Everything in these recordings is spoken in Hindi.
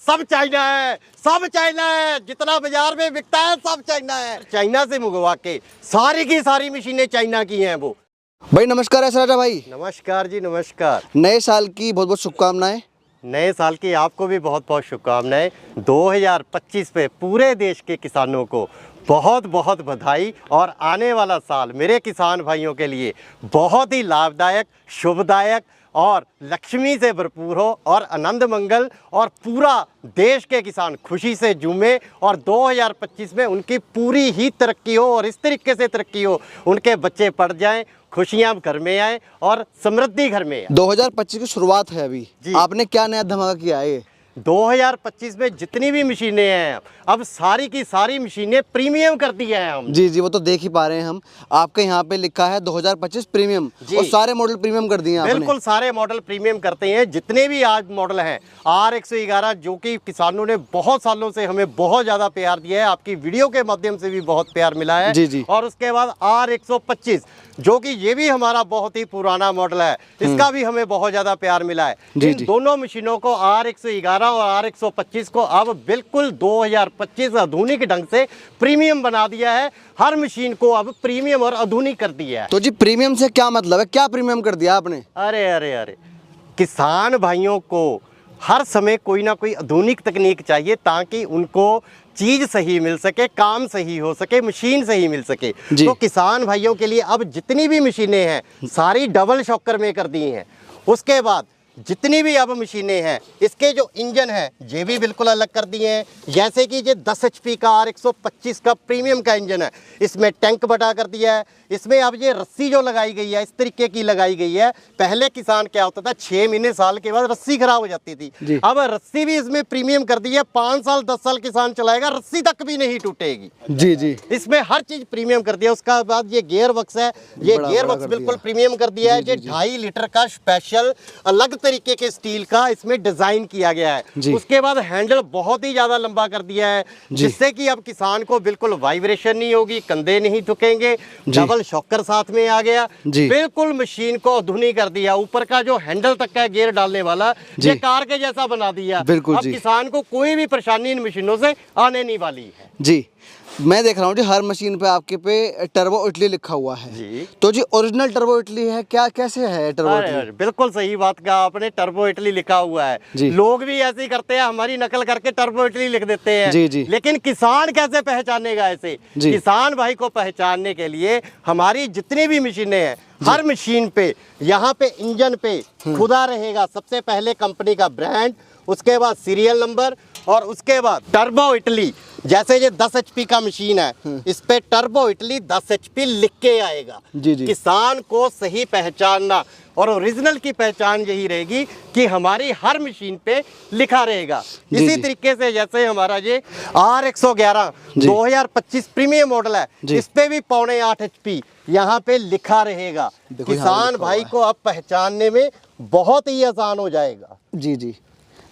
सब चाइना है, सब चाइना है, जितना बाजार में बिकता है सब चाइना है। चाइना से मंगवा के सारी की सारी मशीनें चाइना की हैं। वो भाई नमस्कार है राजा भाई। नमस्कार जी, नमस्कार। नए साल की बहुत बहुत शुभकामनाएं। नए साल की आपको भी बहुत बहुत शुभकामनाएं। 2025 पे पूरे देश के किसानों को बहुत बहुत बधाई। और आने वाला साल मेरे किसान भाइयों के लिए बहुत ही लाभदायक, शुभदायक और लक्ष्मी से भरपूर हो और आनंद मंगल, और पूरा देश के किसान खुशी से झूमे और 2025 में उनकी पूरी ही तरक्की हो और इस तरीके से तरक्की हो, उनके बच्चे पढ़ जाएं, खुशियां घर में आए और समृद्धि घर में आए। 2025 की शुरुआत है अभी जी। आपने क्या नया धमाका किया है ये? 2025 में जितनी भी मशीनें हैं अब सारी की सारी मशीनें प्रीमियम कर दी हैं हम। जी वो तो देख ही पा रहे हैं हम। आपके यहाँ पे लिखा है 2025 प्रीमियम और सारे मॉडल प्रीमियम कर दिए हैं आपने। बिल्कुल सारे मॉडल प्रीमियम करते हैं। जितने भी आज मॉडल हैं R111 जो कि किसानों ने बहुत सालों से हमें बहुत ज़्यादा प्यार दिया है, आपकी वीडियो के माध्यम से भी बहुत प्यार मिला है। जी। और उसके बाद R125 जो कि ये भी हमारा बहुत ही पुराना मॉडल है, इसका भी हमें बहुत ज़्यादा प्यार मिला है। इन दोनों मशीनों को R111 और R125 को अब बिल्कुल 2025 आधुनिक ढंग से प्रीमियम बना दिया है। हर मशीन को अब प्रीमियम और आधुनिक कर दिया है। तो जी प्रीमियम से क्या मतलब है, क्या प्रीमियम कर दिया आपने? अरे अरे अरे, किसान भाइयों को हर समय कोई ना कोई आधुनिक तकनीक चाहिए ताकि उनको चीज़ सही मिल सके, काम सही हो सके, मशीन सही मिल सके। तो किसान भाइयों के लिए अब जितनी भी मशीनें हैं सारी डबल शॉकर में कर दी हैं। उसके बाद जितनी भी अब मशीनें हैं इसके जो इंजन है ये भी बिल्कुल अलग कर दिए हैं। जैसे कि ये 10 HP का R125 का प्रीमियम का इंजन है, इसमें टैंक बटा कर दिया है। इसमें अब ये रस्सी जो लगाई गई है इस तरीके की लगाई गई है। पहले किसान क्या होता था 6 महीने साल के बाद रस्सी खराब हो जाती थी, अब रस्सी भी इसमें प्रीमियम कर दी है। 5 साल 10 साल किसान चलाएगा, रस्सी तक भी नहीं टूटेगी। जी इसमें हर चीज प्रीमियम कर दिया। उसके बाद ये गियर बक्स है, ये गियर बक्स बिल्कुल प्रीमियम कर दिया है। ये 2.5 लीटर का स्पेशल अलग तरीके के स्टील का इसमें डिजाइन किया गया है। उसके बाद हैंडल बहुत ही ज्यादा लंबा कर दिया है जिससे कि अब किसान को बिल्कुल वाइब्रेशन नहीं होगी, कंधे नहीं झुकेंगे। डबल शॉकर साथ में आ गया, बिल्कुल मशीन को आधुनिक कर दिया। ऊपर का जो हैंडल तक का गियर डालने वाला ये कार के जैसा बना दिया। अब किसान को कोई भी परेशानी इन मशीनों से आने नहीं वाली है। जी मैं देख रहा हूँ जी हर मशीन पे आपके पे टर्बो इटली लिखा हुआ है जी। तो जी ओरिजिनल टर्बो इटली है क्या, कैसे है टर्बो इटली? बिल्कुल सही बात कहा आपने, टर्बो इटली लिखा हुआ है। लोग भी ऐसे ही करते हैं, हमारी नकल करके टर्बो इटली लिख देते हैं। जी। लेकिन किसान कैसे पहचानेगा ऐसे? किसान भाई को पहचानने के लिए हमारी जितनी भी मशीनें हैं हर मशीन पे यहाँ पे इंजन पे खुदा रहेगा। सबसे पहले कंपनी का ब्रांड, उसके बाद सीरियल नंबर और उसके बाद टर्बो इटली। जैसे ये 10 HP का मशीन है इस पे टर्बो इटली 10 HP लिख के आएगा। किसान को सही पहचानना और ओरिजिनल की पहचान यही रहेगी कि हमारी हर मशीन पे लिखा रहेगा। इसी तरीके से जैसे हमारा ये R111 2025 प्रीमियम मॉडल है, इस पे भी 7.5 HP यहाँ पे लिखा रहेगा। किसान भाई को अब पहचानने में बहुत ही आसान हो जाएगा। जी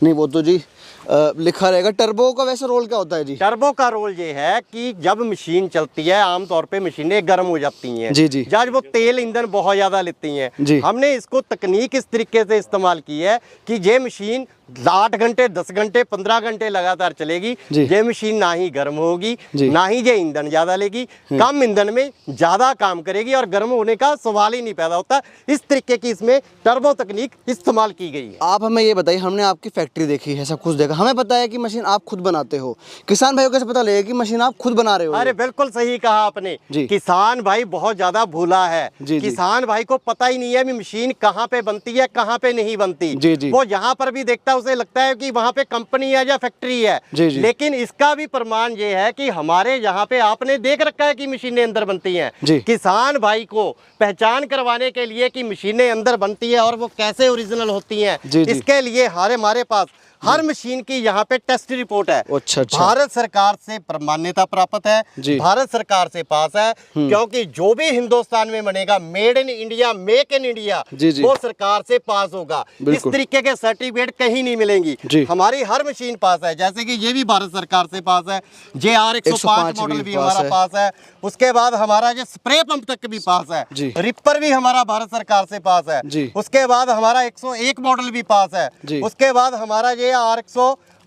नहीं वो तो जी लिखा रहेगा। टर्बो का वैसे रोल क्या होता है जी? टर्बो का रोल ये है कि जब मशीन चलती है आमतौर पे मशीनें गर्म हो जाती हैं जब वो तेल ईंधन बहुत ज्यादा लेती हैं। हमने इसको तकनीक इस तरीके से इस्तेमाल की है कि ये मशीन 8 घंटे 10 घंटे 15 घंटे लगातार चलेगी। ये मशीन ना ही गर्म होगी ना ही ये ईंधन ज्यादा लेगी, कम ईंधन में ज्यादा काम करेगी और गर्म होने का सवाल ही नहीं पैदा होता। इस तरीके की इसमें टर्बो तकनीक इस्तेमाल की गई है। आप हमें ये बताइए, हमने आपकी फैक्ट्री देखी है, सब कुछ देखा, हमें पता है कि मशीन आप खुद बनाते हो, किसान भाई को कैसे पता लगेगा कि मशीन आप खुद बना रहे हो? अरे बिल्कुल सही कहा आपने, किसान भाई बहुत ज्यादा भूला है। किसान भाई को पता ही नहीं है कि मशीन कहाँ पे बनती है कहाँ पे नहीं बनती। वो यहाँ पर भी देखता है उसे लगता है कि वहाँ पे कंपनी है या फैक्ट्री है। लेकिन इसका भी प्रमाण ये है कि हमारे यहाँ पे आपने देख रखा है कि मशीनें अंदर बनती हैं। किसान भाई को पहचान करवाने के लिए कि मशीनें अंदर बनती है और वो कैसे ओरिजिनल होती हैं, इसके लिए हमारे पास हर मशीन की यहाँ पे टेस्ट रिपोर्ट है। अच्छा। भारत सरकार से मान्यता प्राप्त है, भारत सरकार से पास है, क्योंकि जो भी हिंदुस्तान में बनेगा made in India, make in India, वो सरकार से पास होगा। इस तरीके के सर्टिफिकेट कहीं नहीं मिलेंगी। हमारी हर मशीन पास है, जैसे कि ये भी भारत सरकार से पास है, JR105 मॉडल भी हमारा पास है। उसके बाद हमारा जो स्प्रे पंप तक भी पास है, रिपर भी हमारा भारत सरकार से पास है। उसके बाद हमारा 101 मॉडल भी पास है। उसके बाद हमारा ये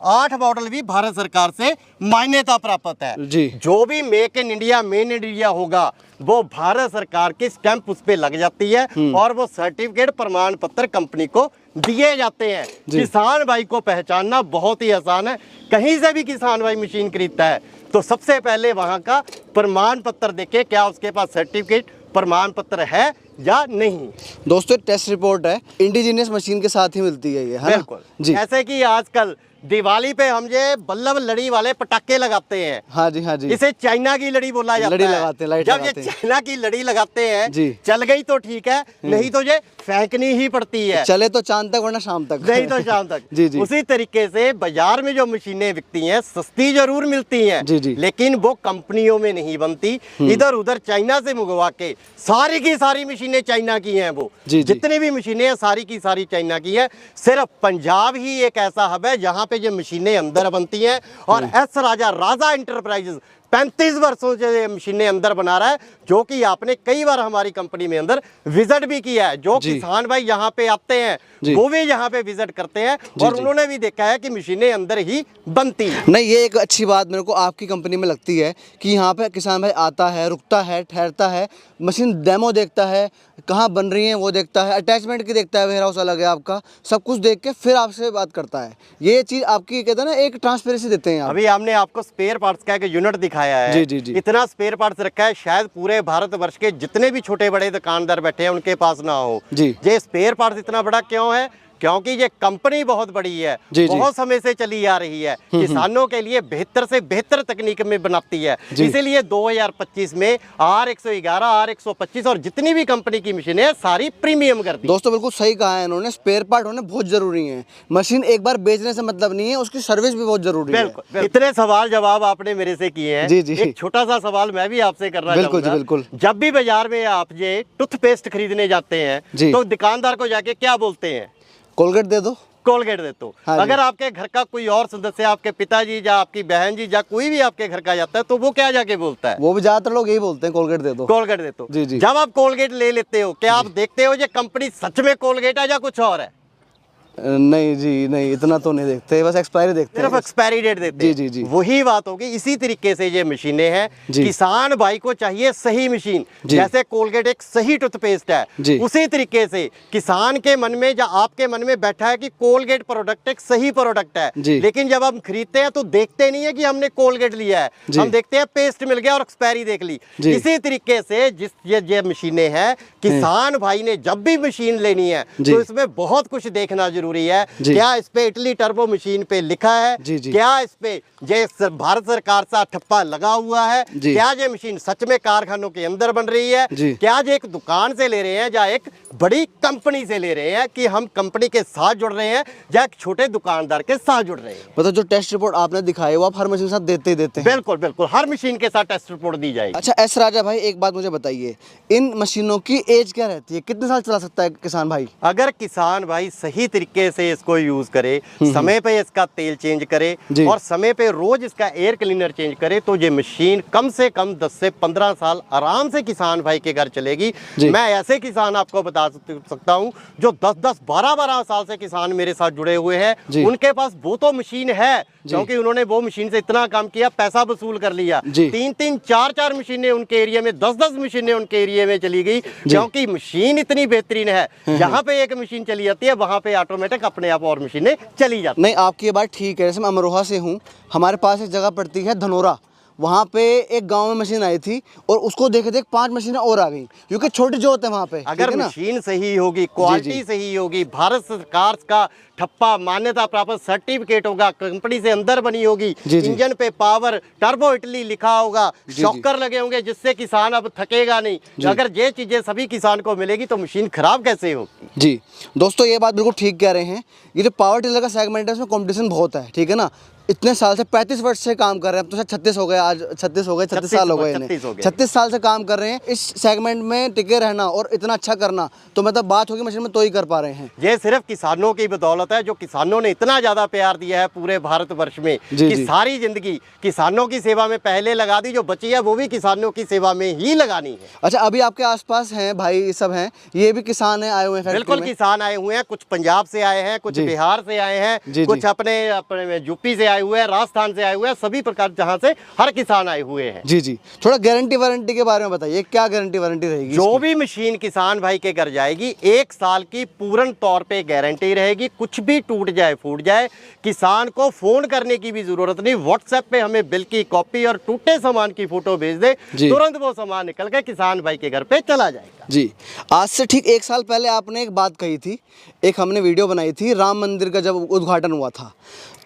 8 मॉडल भी भारत सरकार से मान्यता प्राप्त है जी। जो भी make in India main in India होगा वो भारत सरकार की स्टैंप उस पे लग जाती है और वो सर्टिफिकेट प्रमाण पत्र कंपनी को दिए जाते हैं। किसान भाई को पहचानना बहुत ही आसान है। कहीं से भी किसान भाई मशीन खरीदता है तो सबसे पहले वहां का प्रमाण पत्र देखे क्या उसके पास सर्टिफिकेट प्रमाण पत्र है या नहीं। दोस्तों टेस्ट रिपोर्ट है, इंडिजीनियस मशीन के साथ ही मिलती है ये, है ना? बिल्कुल जी। जैसे कि आजकल दिवाली पे हम ये बल्लभ लड़ी वाले पटाखे लगाते हैं। हाँ जी, हाँ जी। इसे चाइना की लड़ी बोला जाता लड़ी है। लगाते हैं, लाइट जब लगाते ये हैं। चाइना की लड़ी लगाते हैं जी। चल गई तो ठीक है, नहीं तो ये फेंकनी ही पड़ती है। चले तो चांद तक वरना शाम तक। नहीं तो शाम तक। जी जी। उसी तरीके से बाजार में जो मशीनें बिकती हैं सस्ती जरूर मिलती हैं जी जी। लेकिन वो कंपनियों में नहीं बनती। इधर उधर चाइना से मंगवा के सारी की सारी मशीनें चाइना की हैं। वो जी जी। जितनी भी मशीनें हैं सारी की सारी चाइना की है। सिर्फ पंजाब ही एक ऐसा हब है जहां पे ये मशीनें अंदर बनती हैं और एस राजा इंटरप्राइजेस 35 वर्षों से ये मशीनें अंदर बना रहा है जो कि आपने कई बार हमारी कंपनी में अंदर विजिट भी किया है। जो किसान भाई यहाँ पे आते हैं वो भी यहाँ पे विजिट करते हैं और उन्होंने भी देखा है कि मशीनें अंदर ही बनती हैं। नहीं, ये एक अच्छी बात मेरे को आपकी कंपनी में लगती है कि यहाँ पे किसान भाई आता है, रुकता है, ठहरता है, मशीन डेमो देखता है, कहाँ बन रही है वो देखता है, अटैचमेंट की देखता है, वेयर हाउस अलग है आपका, सब कुछ देख के फिर आपसे बात करता है। ये चीज़ आपकी कहते हैं ना एक ट्रांसपेरेंसी देते हैं आप। अभी हमने आपको स्पेयर पार्ट्स का एक यूनिट दिखाया है। जी जी जी। इतना स्पेयर पार्ट्स रखा है शायद पूरे भारतवर्ष के जितने भी छोटे बड़े दुकानदार बैठे हैं उनके पास ना हो। जी। ये स्पेयर पार्ट्स इतना बड़ा क्यों है? क्योंकि ये कंपनी बहुत बड़ी है, जी जी। बहुत समय से चली आ रही है, किसानों के लिए बेहतर से बेहतर तकनीक में बनाती है। इसीलिए 2025 में R111, R125 और जितनी भी कंपनी की मशीनें हैं सारी प्रीमियम कर दी। दोस्तों बिल्कुल सही कहा है इन्होंने, स्पेयर पार्ट होने बहुत जरूरी है। मशीन एक बार बेचने से मतलब नहीं है, उसकी सर्विस भी बहुत जरूरी है। बिल्कुल। इतने सवाल जवाब आपने मेरे से किए हैं। जी जी। एक छोटा सा सवाल मैं भी आपसे करना बिल्कुल जी, चाहूंगा। बिल्कुल। जब भी बाजार में आप ये टूथपेस्ट खरीदने जाते हैं जी। तो दुकानदार को जाके क्या बोलते हैं? कोलगेट दे दो, कोलगेट दे दो। हाँ जी। अगर आपके घर का कोई और सदस्य, आपके पिताजी या आपकी बहन जी या कोई भी आपके घर का जाता है तो वो क्या जाके बोलता है? वो भी ज्यादातर लोग यही बोलते हैं कोलगेट दे दो। कोलगेट दे दो। जी जी। जब आप कोलगेट ले लेते हो क्या आप देखते हो ये कंपनी सच में कोलगेट है या कुछ और है? नहीं जी, नहीं इतना तो नहीं देखते, बस एक्सपायरी देखते सिर्फ हैं। एक्सपायरी डेट देते हैं। जी जी जी। वही बात होगी। इसी तरीके से ये मशीनें हैं। जी। किसान भाई को चाहिए सही मशीन। जी। जैसे कोलगेट एक सही टूथपेस्ट है जी। उसी तरीके से किसान के मन में या आपके मन में बैठा है कि कोलगेट प्रोडक्ट एक सही प्रोडक्ट है। जी। लेकिन जब हम खरीदते हैं तो देखते नहीं है कि हमने कोलगेट लिया है, जी। हम देखते हैं पेस्ट मिल गया और एक्सपायरी देख ली। जी। इसी तरीके से जिस ये मशीनें हैं किसान भाई ने जब भी मशीन लेनी है जी। तो इसमें बहुत कुछ देखना जरूरी है। जी। क्या इस पे इटली टर्बो मशीन पे लिखा है? जी जी। क्या इस पे ये भारत सरकार सा ठप्पा लगा हुआ है? जी। क्या ये मशीन सच में कारखानों के अंदर बन रही है? जी। क्या ये एक दुकान से ले रहे हैं या एक बड़ी कंपनी से ले रहे हैं कि हम कंपनी के साथ जुड़ रहे हैं या एक छोटे दुकानदार के साथ जुड़ रहे हैं? मतलब जो टेस्ट रिपोर्ट आपने दिखाई वो आप हर मशीन के साथ देते ही देते हैं। बिल्कुल बिल्कुल, हर मशीन के साथ टेस्ट रिपोर्ट दी जाएगी। अच्छा एस राजा भाई, एक बात मुझे बताइए, इन मशीनों की एज क्या रहती है? कितने साल चला सकता है किसान भाई? अगर किसान भाई सही तरीके से इसको यूज करे, समय पे इसका तेल चेंज करे जी। और समय पे रोज इसका एयर क्लीनर चेंज करे तो ये मशीन कम से कम 10 से 15 साल आराम से किसान भाई के घर चलेगी। जी। मैं ऐसे किसान आपको बता सकता हूं जो 10-10, 12-12 साल से किसान मेरे साथ जुड़े हुए जी। हैं। उनके पास वो तो मशीन है क्योंकि उन्होंने वो मशीन से इतना काम किया, पैसा वसूल कर लिया। जी। 3-3, 4-4 मशीनें उनके एरिया में, 10-10 मशीनें उनके एरिया में चली गई क्योंकि मशीन इतनी बेहतरीन है। जहां पे एक मशीन चली जाती है वहां पे ऑटोमेटिक अपने आप और मशीनें चली जाती है। नहीं, आपकी ये बात ठीक है। जैसे मैं अमरोहा से हूँ, हमारे पास एक जगह पड़ती है धनोरा, वहाँ पे एक गांव में मशीन आई थी और उसको देखे देख 5 मशीनें और आ गई क्योंकि छोटी जोत है वहाँ पे। अगर ठीक है ना? मशीन सही होगी, क्वालिटी सही होगी, भारत सरकार का ठप्पा मान्यता प्राप्त सर्टिफिकेट होगा, कंपनी से अंदर बनी होगी, जी जी। इंजन पे पावर टर्बो इटली लिखा होगा, शॉकर लगे होंगे जिससे किसान अब थकेगा नहीं। अगर ये चीजें सभी किसान को मिलेगी तो मशीन खराब कैसे होगी? जी दोस्तों, ये बात बिल्कुल ठीक कह रहे हैं। ये जो पावर टिलर का सेगमेंट है उसमें कंपटीशन बहुत है, ठीक है ना। इतने साल से 35 वर्ष से काम कर रहे हैं, अब तो 36 हो गए, आज 36 हो गए, 36 साल हो गए इन्हें, 36 साल से काम कर रहे हैं। इस सेगमेंट में टिके रहना और इतना अच्छा करना तो मतलब बात होगी मशीन में तो ही कर पा रहे हैं। ये सिर्फ किसानों की बदौलत है, जो किसानों ने इतना ज्यादा प्यार दिया है पूरे भारतवर्ष में कि सारी जिंदगी किसानों की सेवा में पहले लगा दी, जो बची है वो भी किसानों की सेवा में ही लगानी है। अच्छा, अभी आपके आसपास हैं भाई सब हैं, ये भी किसान हैं, आए हुए हैं? बिल्कुल किसान आए हुए हैं, कुछ पंजाब से आए हैं, कुछ बिहार से आए हैं, कुछ अपने यूपी से आए हुए हैं, राजस्थान से आए हुए हैं, सभी प्रकार जहां से हर किसान आए हुए हैं। जी जी, थोड़ा गारंटी वारंटी के बारे में बताइए, क्या गारंटी वारंटी रहेगी? जो भी मशीन किसान भाई के घर जाएगी 1 साल की पूर्ण तौर पे गारंटी रहेगी। कुछ भी टूट जाए फूट जाए, किसान को फोन करने की भी जरूरत नहीं, व्हाट्सएप पे हमें बिल की कॉपी और टूटे सामान की फोटो भेज दे, तुरंत वो सामान निकल के किसान भाई के घर पे चला जाएगा। जी, आज से ठीक 1 साल पहले आपने एक बात कही थी, एक हमने वीडियो बनाई थी राम मंदिर का जब उद्घाटन हुआ था,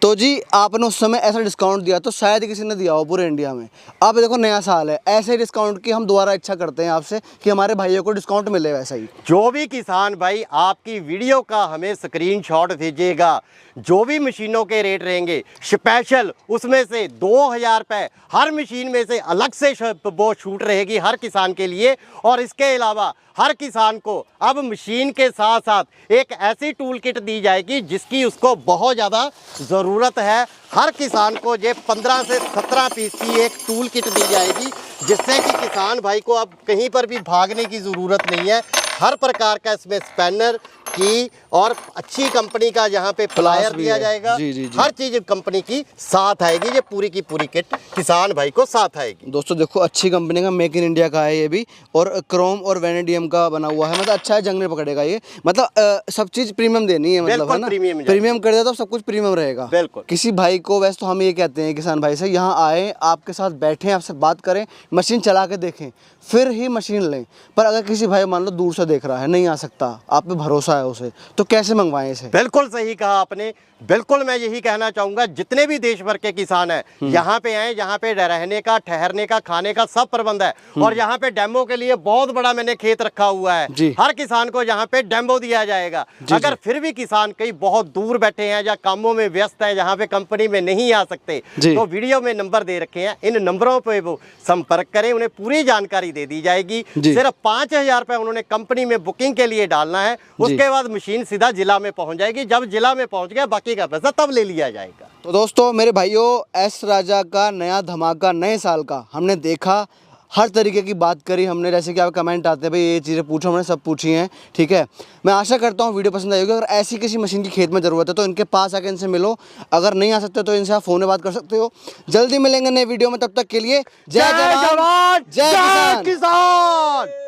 तो जी आपने उस समय ऐसा डिस्काउंट दिया तो शायद किसी ने दिया हो पूरे इंडिया में। अब देखो नया साल है, ऐसे डिस्काउंट की हम दोबारा इच्छा करते हैं आपसे कि हमारे भाइयों को डिस्काउंट मिले वैसा ही। जो भी किसान भाई आपकी वीडियो का हमें स्क्रीनशॉट भेजेगा, जो भी मशीनों के रेट रहेंगे स्पेशल, उसमें से 2000 रुपये हर मशीन में से अलग से वो छूट रहेगी हर किसान के लिए। और इसके अलावा हर किसान को अब मशीन के साथ साथ एक ऐसी टूल किट दी जाएगी जिसकी उसको बहुत ज़्यादा ज़रूरत है। हर किसान को ये 15 से 17 पीस की एक टूल किट दी जाएगी, जिससे कि किसान भाई को अब कहीं पर भी भागने की ज़रूरत नहीं है। हर प्रकार का इसमें स्पैनर की और अच्छी कंपनी का यहाँ पे प्लायर दिया जाएगा। जी। हर चीज़ कंपनी की साथ आएगी, ये पूरी की पूरी किट किसान भाई को साथ आएगी। दोस्तों देखो, अच्छी कंपनी का, मेक इन इंडिया का है ये भी, और क्रोम और वेनेडियम का बना हुआ है, मतलब अच्छा है, जंग नहीं पकड़ेगा ये, मतलब सब चीज़ प्रीमियम देनी है, मतलब है ना, प्रीमियम कर दिया तो सब कुछ प्रीमियम रहेगा। बिल्कुल। किसी भाई को, वैसे तो हम ये कहते हैं किसान भाई से, यहाँ आए, आपके साथ बैठें, आपसे बात करें, मशीन चला के देखें, फिर ही मशीन लें। पर अगर किसी भाई मान लो दूर से देख रहा है, नहीं आ सकता, आप पे भरोसा है उसे, तो कैसे मंगवाएं इसे? बिल्कुल सही कहा आपने। बिल्कुल मैं यही कहना चाहूँगा, जितने भी देश भर के किसान हैं यहाँ पे आए, यहाँ पे रहने का, ठहरने का, खाने का सब प्रबंध है। और यहाँ पे डेमो के लिए बहुत बड़ा मैंने खेत रखा हुआ है, हर किसान को यहाँ पे डेमो दिया जाएगा। अगर फिर भी किसान कहीं बहुत दूर बैठे हैं या कामों में व्यस्त है, यहाँ पे कंपनी में नहीं आ सकते, तो वीडियो में नंबर दे रखे हैं, इन नंबरों पे वो संपर्क करें, उन्हें पूरी जानकारी दे दी जाएगी। सिर्फ 5000 रुपये उन्होंने कंपनी में बुकिंग के लिए डालना है, उसके बाद मशीन सीधा जिला में पहुंच जाएगी। जब जिला में पहुंच गया, बाकी का पैसा तब ले लिया जाएगा। तो दोस्तों मेरे भाइयों, एस राजा का नया धमाका नए साल का हमने देखा, हर तरीके की बात करी हमने, जैसे कि आप कमेंट आते हैं भाई ये चीज़ें पूछो, हमने सब पूछी हैं, ठीक है। मैं आशा करता हूँ वीडियो पसंद आई होगी। अगर ऐसी किसी मशीन की खेत में ज़रूरत है तो इनके पास आके इनसे मिलो, अगर नहीं आ सकते तो इनसे आप फ़ोन में बात कर सकते हो। जल्दी मिलेंगे नए वीडियो में, तब तक के लिए जय जवान जय किसान।